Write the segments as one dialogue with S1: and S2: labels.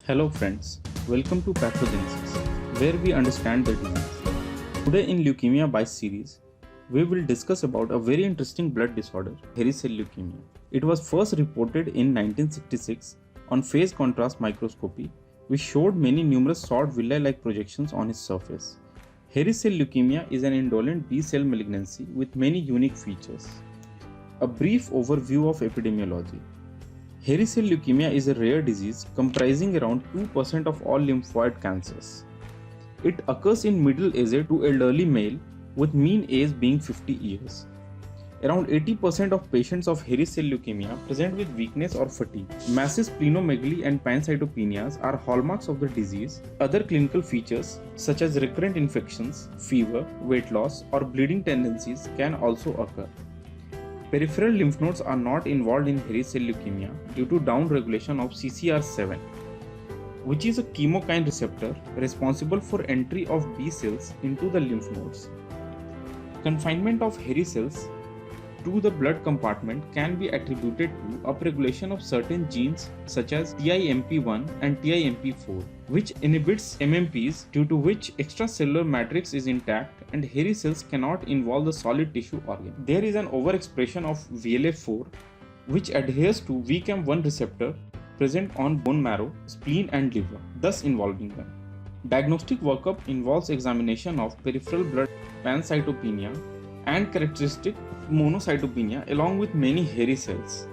S1: Hello friends, welcome to Pathogenesis, where we understand the disease. Today in Leukemia by series, we will discuss about a very interesting blood disorder, hairy cell leukemia. It was first reported in 1966 on phase contrast microscopy, which showed many numerous short villi-like projections on its surface. Hairy cell leukemia is an indolent B-cell malignancy with many unique features. A brief overview of epidemiology. Hairy cell leukemia is a rare disease comprising around 2% of all lymphoid cancers. It occurs in middle-aged to elderly male with mean age being 50 years. Around 80% of patients of hairy cell leukemia present with weakness or fatigue. Massive splenomegaly and pancytopenias are hallmarks of the disease. Other clinical features such as recurrent infections, fever, weight loss, or bleeding tendencies can also occur. Peripheral lymph nodes are not involved in hairy cell leukemia due to downregulation of CCR7, which is a chemokine receptor responsible for entry of B cells into the lymph nodes. Confinement of hairy cells to the blood compartment can be attributed to upregulation of certain genes such as TIMP1 and TIMP4, which inhibits MMPs, due to which extracellular matrix is intact and hairy cells cannot involve the solid tissue organ. There is an overexpression of VLA4, which adheres to VCAM1 receptor present on bone marrow, spleen and liver, thus involving them. Diagnostic workup involves examination of peripheral blood pancytopenia and characteristic monocytopenia along with many hairy cells.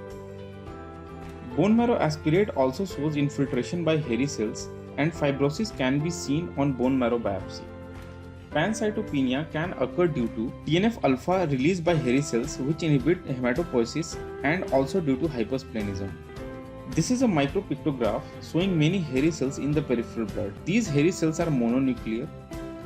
S1: Bone marrow aspirate also shows infiltration by hairy cells and fibrosis can be seen on bone marrow biopsy. Pancytopenia can occur due to TNF-alpha released by hairy cells which inhibit hematopoiesis and also due to hypersplenism. This is a micropictograph showing many hairy cells in the peripheral blood. These hairy cells are mononuclear,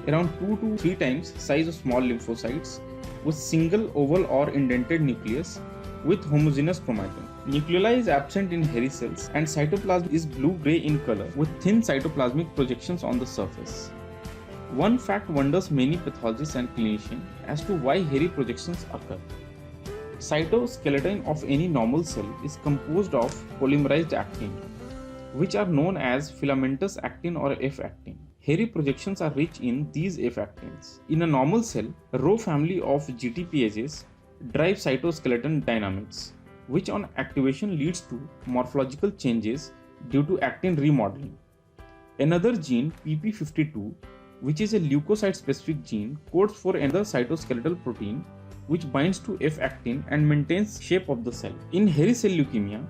S1: around 2 to 3 times size of small lymphocytes, with single oval or indented nucleus with homogeneous chromatin. Nucleoli is absent in hairy cells and cytoplasm is blue-gray in color with thin cytoplasmic projections on the surface. One fact wonders many pathologists and clinicians as to why hairy projections occur. Cytoskeleton of any normal cell is composed of polymerized actin, which are known as filamentous actin or F-actin. Hairy projections are rich in these F-actins. In a normal cell, a row family of GTPases drive cytoskeleton dynamics, which on activation leads to morphological changes due to actin remodeling. Another gene, PP52, which is a leukocyte-specific gene, codes for another cytoskeletal protein which binds to F-actin and maintains shape of the cell. In hairy cell leukemia,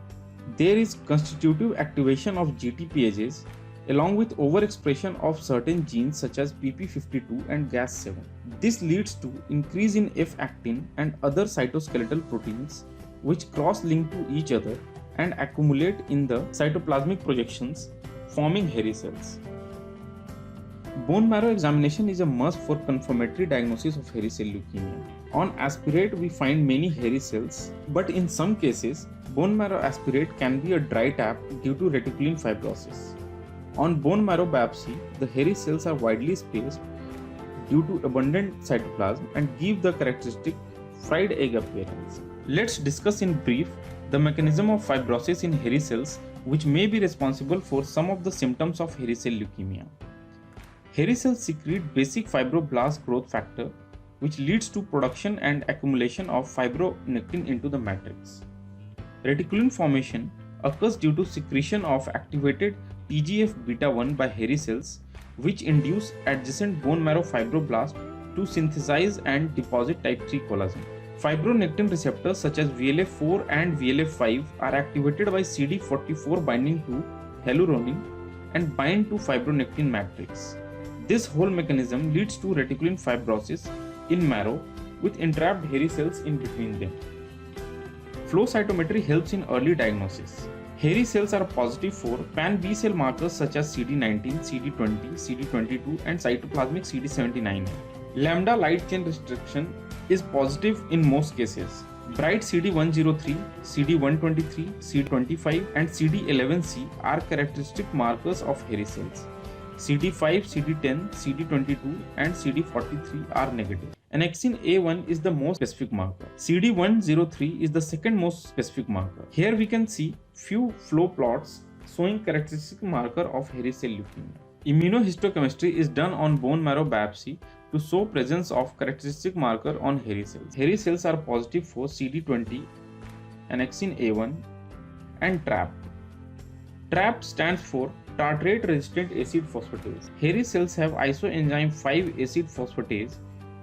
S1: there is constitutive activation of GTPases along with overexpression of certain genes such as PP52 and Gas7. This leads to increase in F-actin and other cytoskeletal proteins which cross-link to each other and accumulate in the cytoplasmic projections, forming hairy cells. Bone marrow examination is a must for confirmatory diagnosis of hairy cell leukemia. On aspirate, we find many hairy cells, but in some cases, bone marrow aspirate can be a dry tap due to reticulin fibrosis. On bone marrow biopsy, the hairy cells are widely spaced due to abundant cytoplasm and give the characteristic fried egg appearance. Let's discuss in brief the mechanism of fibrosis in hairy cells, which may be responsible for some of the symptoms of hairy cell leukemia. Hairy cells secrete basic fibroblast growth factor, which leads to production and accumulation of fibronectin into the matrix. Reticulin formation occurs due to secretion of activated TGF-beta1 by hairy cells, which induce adjacent bone marrow fibroblasts to synthesize and deposit type 3 collagen. Fibronectin receptors such as VLA4 and VLA5 are activated by CD44 binding to hyaluronin and bind to fibronectin matrix. This whole mechanism leads to reticulin fibrosis in marrow with entrapped hairy cells in between them. Flow cytometry helps in early diagnosis. Hairy cells are positive for pan-B cell markers such as CD19, CD20, CD22 and cytoplasmic CD79. Lambda light chain restriction is positive in most cases. Bright CD103, CD123, CD25 and CD11C are characteristic markers of hairy cells. CD5, CD10, CD22 and CD43 are negative. Annexin A1 is the most specific marker. CD103 is the second most specific marker. Here we can see few flow plots showing characteristic marker of hairy cell leukemia. Immunohistochemistry is done on bone marrow biopsy to show presence of characteristic marker on hairy cells. Hairy cells are positive for CD20, annexin A1, and TRAP. TRAP stands for tartrate resistant acid phosphatase. Hairy cells have isoenzyme 5 acid phosphatase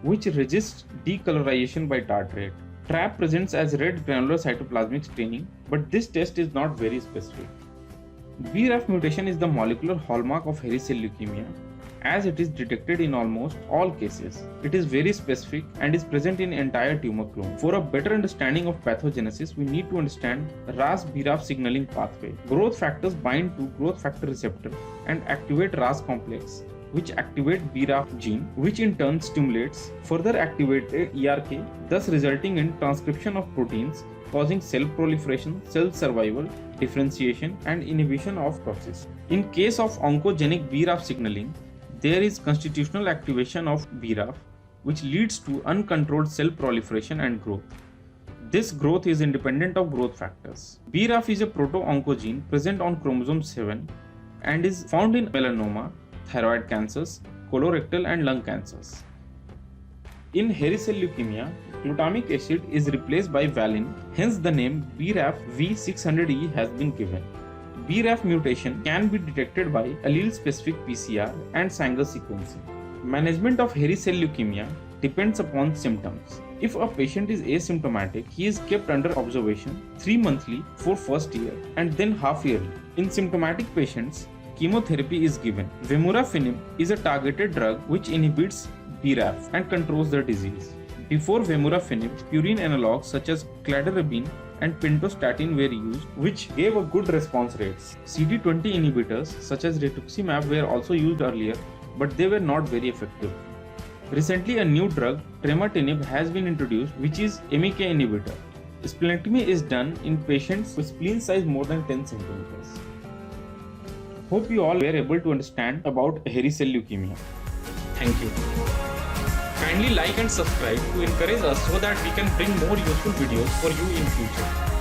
S1: which resists decolorization by tartrate. TRAP presents as red granular cytoplasmic staining, but this test is not very specific. BRAF mutation is the molecular hallmark of hairy cell leukemia, as it is detected in almost all cases. It is very specific and is present in entire tumor clone. For a better understanding of pathogenesis, we need to understand RAS-BRAF signaling pathway. Growth factors bind to growth factor receptor and activate RAS complex, which activate BRAF gene, which in turn stimulates further activated ERK, thus resulting in transcription of proteins, causing cell proliferation, cell survival, differentiation, and inhibition of process. In case of oncogenic BRAF signaling, there is constitutional activation of BRAF, which leads to uncontrolled cell proliferation and growth. This growth is independent of growth factors. BRAF is a proto-oncogene present on chromosome 7 and is found in melanoma, thyroid cancers, colorectal and lung cancers. In hairy cell leukemia, glutamic acid is replaced by valine, hence the name BRAF V600E has been given. BRAF mutation can be detected by allele-specific PCR and Sanger sequencing. Management of hairy cell leukemia depends upon symptoms. If a patient is asymptomatic, he is kept under observation 3 monthly for first year and then half yearly. In symptomatic patients, chemotherapy is given. Vemurafenib is a targeted drug which inhibits BRAF and controls the disease. Before vemurafenib, purine analogs such as cladribine and pentostatin were used, which gave a good response rates. CD20 inhibitors such as rituximab were also used earlier, but they were not very effective. Recently, a new drug, trematinib, has been introduced, which is MEK inhibitor. Splenectomy is done in patients with spleen size more than 10 cm. Hope you all were able to understand about hairy cell leukemia. Thank you. Kindly like and subscribe to encourage us so that we can bring more useful videos for you in future.